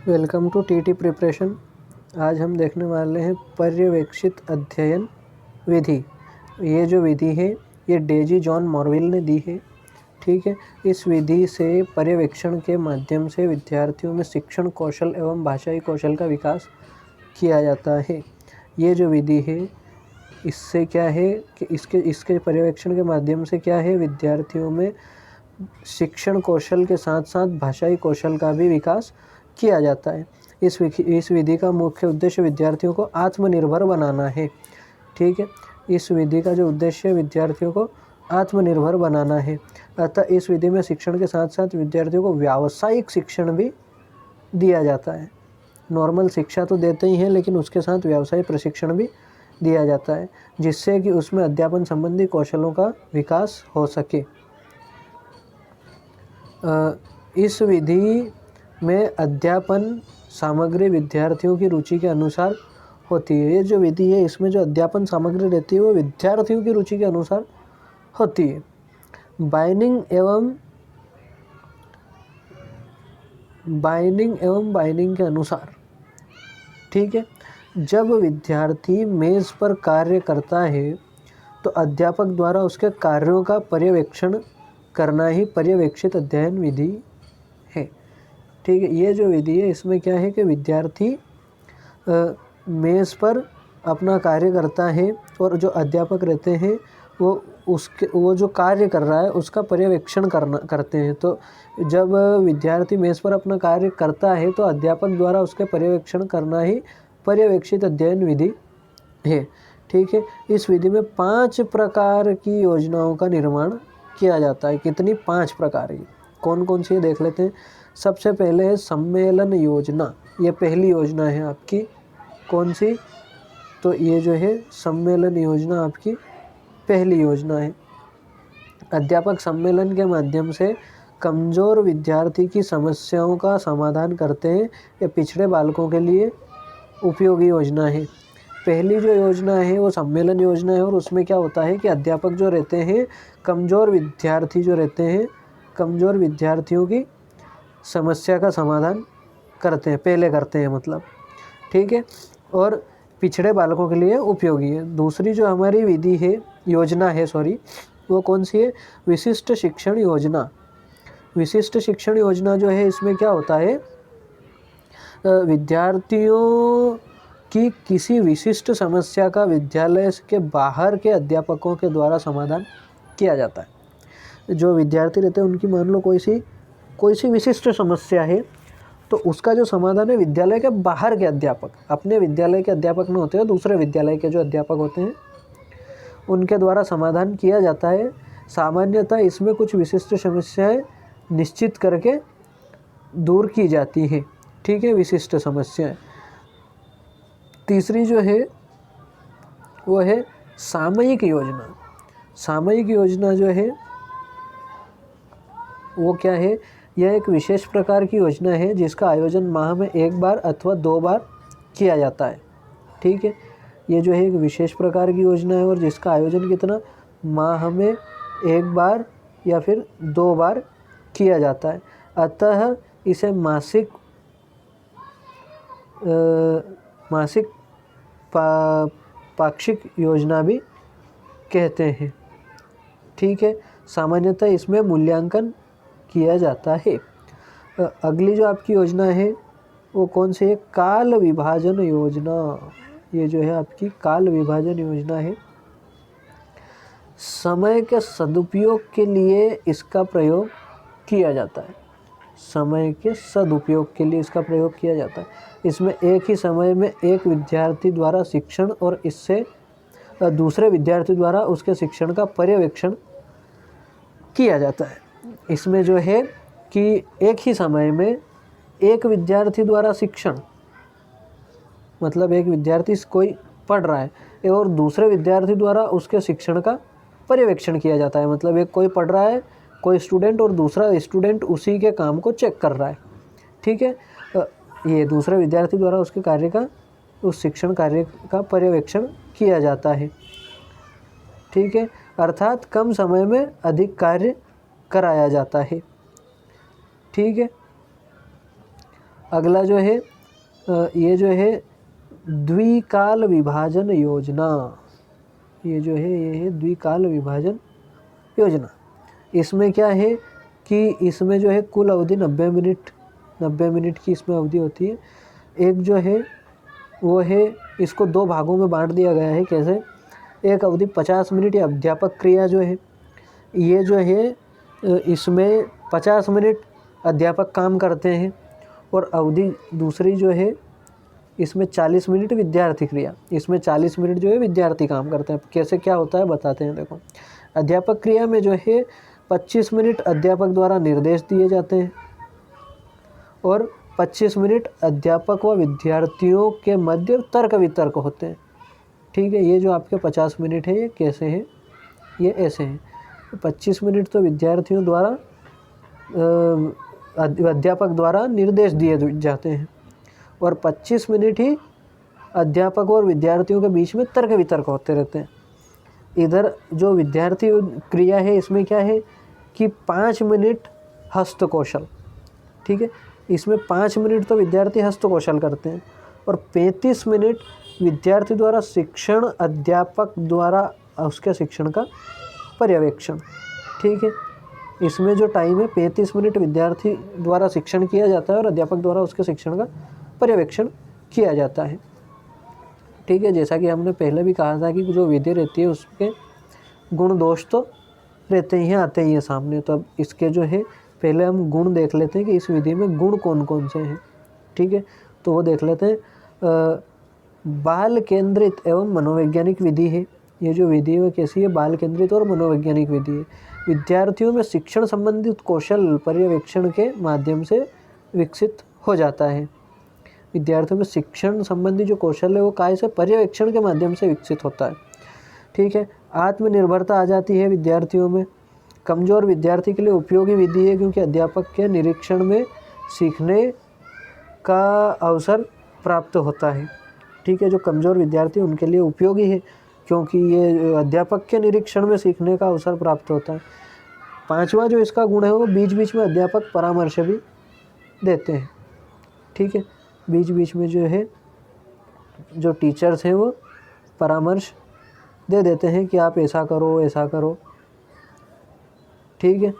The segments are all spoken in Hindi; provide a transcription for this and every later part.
Welcome to TT preparation. आज हम देखने वाले हैं पर्यवेक्षित अध्ययन विधि। ये जो विधि है ये डेजी जॉन मॉर्विल ने दी है। ठीक है, इस विधि से पर्यवेक्षण के माध्यम से विद्यार्थियों में शिक्षण कौशल एवं भाषाई कौशल का विकास किया जाता है। ये जो विधि है इससे क्या है कि इसके पर्यवेक्षण के माध्यम से क्या है, विद्यार्थियों में शिक्षण कौशल के साथ साथ भाषाई कौशल का भी विकास किया जाता है। इस विधि का मुख्य उद्देश्य विद्यार्थियों को आत्मनिर्भर बनाना है। ठीक है, इस विधि का जो उद्देश्य है विद्यार्थियों को आत्मनिर्भर बनाना है। अतः इस विधि में शिक्षण के साथ साथ विद्यार्थियों को व्यावसायिक शिक्षण भी दिया जाता है। नॉर्मल शिक्षा तो देते ही हैं, लेकिन उसके साथ व्यावसायिक प्रशिक्षण भी दिया जाता है, जिससे कि उसमें अध्यापन संबंधी कौशलों का विकास हो सके। इस विधि में अध्यापन सामग्री विद्यार्थियों की रुचि के अनुसार होती है। ये जो विधि है इसमें जो अध्यापन सामग्री रहती है वो विद्यार्थियों की रुचि के अनुसार होती है। बाइंडिंग एवं बाइंडिंग के अनुसार। ठीक है, जब विद्यार्थी मेज़ पर कार्य करता है तो अध्यापक द्वारा उसके कार्यों का पर्यवेक्षण करना ही पर्यवेक्षित अध्ययन विधि है। ठीक है, ये जो विधि है इसमें क्या है कि विद्यार्थी मेज़ पर अपना कार्य करता है और जो अध्यापक रहते हैं वो जो कार्य कर रहा है उसका पर्यवेक्षण करते हैं। तो जब विद्यार्थी मेज़ पर अपना कार्य करता है तो अध्यापक द्वारा उसके पर्यवेक्षण करना ही पर्यवेक्षित अध्ययन विधि है। ठीक है, इस विधि में 5 प्रकार की योजनाओं का निर्माण किया जाता है। कितनी? 5 प्रकार की। कौन कौन सी देख लेते हैं। सबसे पहले है सम्मेलन योजना। ये पहली योजना है आपकी। कौन सी? तो ये जो है सम्मेलन योजना आपकी पहली योजना है। अध्यापक सम्मेलन के माध्यम से कमज़ोर विद्यार्थी की समस्याओं का समाधान करते हैं। ये पिछड़े बालकों के लिए उपयोगी योजना है। पहली जो योजना है वो सम्मेलन योजना है और उसमें क्या होता है कि अध्यापक जो रहते हैं कमज़ोर विद्यार्थी जो रहते हैं कमज़ोर विद्यार्थियों की समस्या का समाधान पहले करते हैं मतलब। ठीक है, और पिछड़े बालकों के लिए उपयोगी है। दूसरी जो हमारी विधि है योजना है वो कौन सी है? विशिष्ट शिक्षण योजना। विशिष्ट शिक्षण योजना जो है इसमें क्या होता है, विद्यार्थियों की किसी विशिष्ट समस्या का विद्यालय के बाहर के अध्यापकों के द्वारा समाधान किया जाता है। जो विद्यार्थी रहते हैं उनकी मान लो कोई सी विशिष्ट समस्या है तो उसका जो समाधान है विद्यालय के बाहर के अध्यापक, अपने विद्यालय के अध्यापक नहीं होते हैं, दूसरे विद्यालय के जो अध्यापक होते हैं उनके द्वारा समाधान किया जाता है। सामान्यतः इसमें कुछ विशिष्ट समस्याएं निश्चित करके दूर की जाती है। ठीक है, विशिष्ट समस्याएं। तीसरी जो है वो है सामयिक योजना। सामयिक योजना जो है वो क्या है? यह एक विशेष प्रकार की योजना है जिसका आयोजन माह में 1 बार अथवा 2 बार किया जाता है। ठीक है, ये जो है एक विशेष प्रकार की योजना है और जिसका आयोजन कितना? माह में 1 बार या फिर 2 बार किया जाता है। अतः इसे मासिक पाक्षिक योजना भी कहते हैं। ठीक है, सामान्यतः इसमें मूल्यांकन किया जाता है। अगली जो आपकी योजना है वो कौन सी है? काल विभाजन योजना। ये जो है आपकी काल विभाजन योजना है। समय के सदुपयोग के लिए इसका प्रयोग किया जाता है। समय के सदुपयोग के लिए इसका प्रयोग किया जाता है। इसमें एक ही समय में एक विद्यार्थी द्वारा शिक्षण और इससे दूसरे विद्यार्थी द्वारा उसके शिक्षण का पर्यवेक्षण किया जाता है। इसमें जो है कि एक ही समय में एक विद्यार्थी द्वारा शिक्षण, मतलब एक विद्यार्थी कोई पढ़ रहा है और दूसरे विद्यार्थी द्वारा उसके शिक्षण का पर्यवेक्षण किया जाता है। मतलब एक कोई पढ़ रहा है, कोई स्टूडेंट, और दूसरा स्टूडेंट उसी के काम को चेक कर रहा है। ठीक है, ये दूसरे विद्यार्थी द्वारा उसके कार्य का, उस शिक्षण कार्य का पर्यवेक्षण किया जाता है। ठीक है, अर्थात कम समय में अधिक कार्य कराया जाता है। ठीक है, अगला जो है ये जो है द्विकाल विभाजन योजना, ये जो है ये है द्विकाल विभाजन योजना। इसमें क्या है कि इसमें जो है कुल अवधि 90 मिनट की इसमें अवधि होती है। एक जो है वो है, इसको 2 भागों में बांट दिया गया है। कैसे? एक अवधि 50 मिनट या अध्यापक क्रिया जो है, ये जो है इसमें 50 मिनट अध्यापक काम करते हैं, और अवधि दूसरी जो है इसमें 40 मिनट विद्यार्थी क्रिया, इसमें 40 मिनट जो है विद्यार्थी काम करते हैं। कैसे क्या होता है बताते हैं। देखो, अध्यापक क्रिया में जो है 25 मिनट अध्यापक द्वारा निर्देश दिए जाते हैं और 25 मिनट अध्यापक व विद्यार्थियों के मध्य तर्क वितर्क होते हैं। ठीक है, ये जो आपके 50 मिनट है ये कैसे हैं? ये ऐसे हैं। 25 मिनट तो विद्यार्थियों द्वारा अध्यापक द्वारा निर्देश दिए जाते हैं, और 25 मिनट ही अध्यापक और विद्यार्थियों के बीच में तर्क वितर्क होते रहते हैं। इधर जो विद्यार्थी क्रिया है इसमें क्या है कि 5 मिनट हस्तकौशल। ठीक है, इसमें 5 मिनट तो विद्यार्थी हस्तकौशल करते हैं, और 35 मिनट विद्यार्थी द्वारा शिक्षण, अध्यापक द्वारा उसके शिक्षण का पर्यवेक्षण। ठीक है, इसमें जो टाइम है 35 मिनट विद्यार्थी द्वारा शिक्षण किया जाता है और अध्यापक द्वारा उसके शिक्षण का पर्यवेक्षण किया जाता है। ठीक है, जैसा कि हमने पहले भी कहा था कि जो विधि रहती है उसके गुण दोष तो रहते ही हैं, आते ही हैं सामने। तो अब इसके जो है पहले हम गुण देख लेते हैं कि इस विधि में गुण कौन कौन से हैं। ठीक है, तो वो देख लेते हैं। बाल केंद्रित एवं मनोवैज्ञानिक विधि है। ये जो विधि है कैसी है? बाल केंद्रित और मनोवैज्ञानिक विधि है। विद्यार्थियों में शिक्षण संबंधित कौशल पर्यवेक्षण के माध्यम से विकसित हो जाता है। विद्यार्थियों में शिक्षण संबंधी जो कौशल है वो काय से? पर्यवेक्षण के माध्यम से विकसित होता है। ठीक है, आत्मनिर्भरता आ जाती है विद्यार्थियों में। कमज़ोर विद्यार्थी के लिए उपयोगी विधि है, क्योंकि अध्यापक के निरीक्षण में सीखने का अवसर प्राप्त होता है। ठीक है, जो कमज़ोर विद्यार्थी उनके लिए उपयोगी है, क्योंकि ये अध्यापक के निरीक्षण में सीखने का अवसर प्राप्त होता है। 5वां जो इसका गुण है वो बीच बीच में अध्यापक परामर्श भी देते हैं। ठीक है, बीच बीच में जो है जो टीचर्स हैं वो परामर्श दे देते हैं कि आप ऐसा करो, ऐसा करो। ठीक है,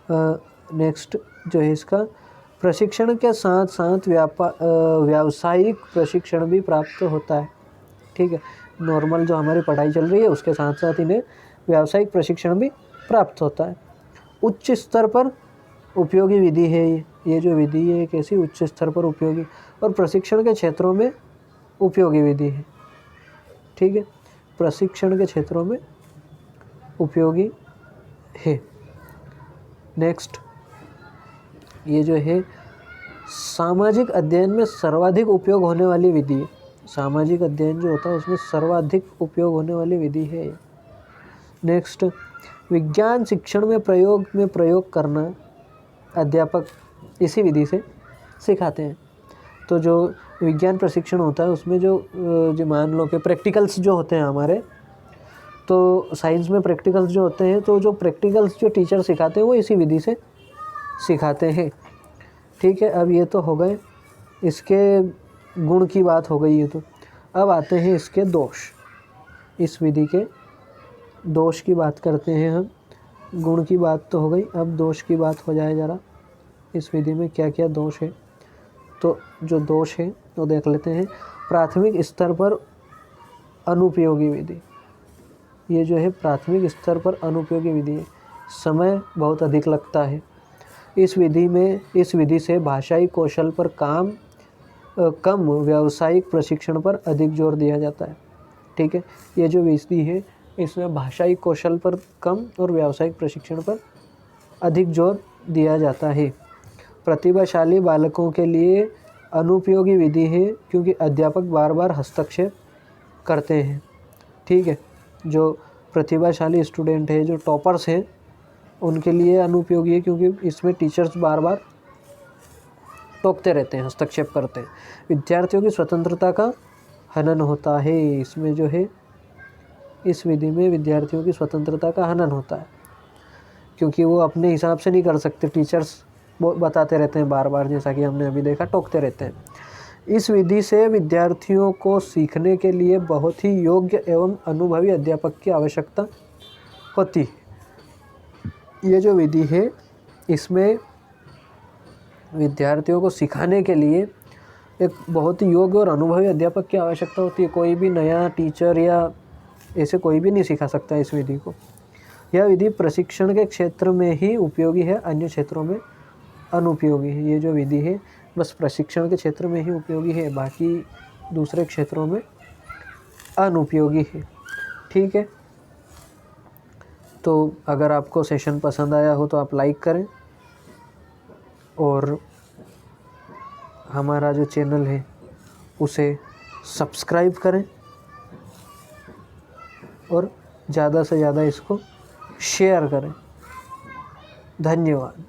नेक्स्ट जो है इसका प्रशिक्षण के साथ साथ व्यावसायिक प्रशिक्षण भी प्राप्त होता है। ठीक है, नॉर्मल जो हमारी पढ़ाई चल रही है उसके साथ साथ इन्हें व्यावसायिक प्रशिक्षण भी प्राप्त होता है। उच्च स्तर पर उपयोगी विधि है ये जो विधि है कैसी? उच्च स्तर पर उपयोगी और प्रशिक्षण के क्षेत्रों में उपयोगी विधि है। ठीक है, प्रशिक्षण के क्षेत्रों में उपयोगी है। नेक्स्ट ये जो है सामाजिक अध्ययन में सर्वाधिक उपयोग होने वाली विधि है। सामाजिक अध्ययन जो होता है उसमें सर्वाधिक उपयोग होने वाली विधि है। नेक्स्ट, विज्ञान शिक्षण में प्रयोग करना अध्यापक इसी विधि से सिखाते हैं। तो जो विज्ञान प्रशिक्षण होता है उसमें जो मान लो कि प्रैक्टिकल्स जो होते हैं हमारे, तो साइंस में प्रैक्टिकल्स जो होते हैं, तो जो प्रैक्टिकल्स जो टीचर सिखाते हैं वो इसी विधि से सिखाते हैं। ठीक है, अब ये तो हो गए इसके गुण की बात हो गई है। तो अब आते हैं इसके दोष। इस विधि के दोष की बात करते हैं हम। गुण की बात तो हो गई, अब दोष की बात हो जाए ज़रा। इस विधि में क्या क्या दोष है? तो जो दोष है तो देख लेते हैं। प्राथमिक स्तर पर अनुपयोगी विधि, ये जो है प्राथमिक स्तर पर अनुपयोगी विधि है। समय बहुत अधिक लगता है। इस विधि से भाषाई कौशल पर कम व्यावसायिक प्रशिक्षण पर अधिक जोर दिया जाता है। ठीक है, ये जो विधि है इसमें भाषाई कौशल पर कम और व्यावसायिक प्रशिक्षण पर अधिक जोर दिया जाता है। प्रतिभाशाली बालकों के लिए अनुपयोगी विधि है, क्योंकि अध्यापक बार बार हस्तक्षेप करते हैं। ठीक है, जो प्रतिभाशाली स्टूडेंट है, जो टॉपर्स हैं, उनके लिए अनुपयोगी है, क्योंकि इसमें टीचर्स बार बार टोकते रहते हैं, हस्तक्षेप करते हैं। विद्यार्थियों की स्वतंत्रता का हनन होता है। इसमें जो है इस विधि में विद्यार्थियों की स्वतंत्रता का हनन होता है, क्योंकि वो अपने हिसाब से नहीं कर सकते। टीचर्स वो बताते रहते हैं बार बार, जैसा कि हमने अभी देखा, टोकते रहते हैं। इस विधि से विद्यार्थियों को सीखने के लिए बहुत ही योग्य एवं अनुभवी अध्यापक की आवश्यकता होती है। ये जो विधि है इसमें विद्यार्थियों को सिखाने के लिए एक बहुत ही योग्य और अनुभवी अध्यापक की आवश्यकता होती है। कोई भी नया टीचर या ऐसे कोई भी नहीं सिखा सकता इस विधि को। यह विधि प्रशिक्षण के क्षेत्र में ही उपयोगी है, अन्य क्षेत्रों में अनुपयोगी है। ये जो विधि है बस प्रशिक्षण के क्षेत्र में ही उपयोगी है, बाकी दूसरे क्षेत्रों में अनुपयोगी है। ठीक है, तो अगर आपको सेशन पसंद आया हो तो आप लाइक करें और हमारा जो चैनल है उसे सब्सक्राइब करें और ज़्यादा से ज़्यादा इसको शेयर करें। धन्यवाद।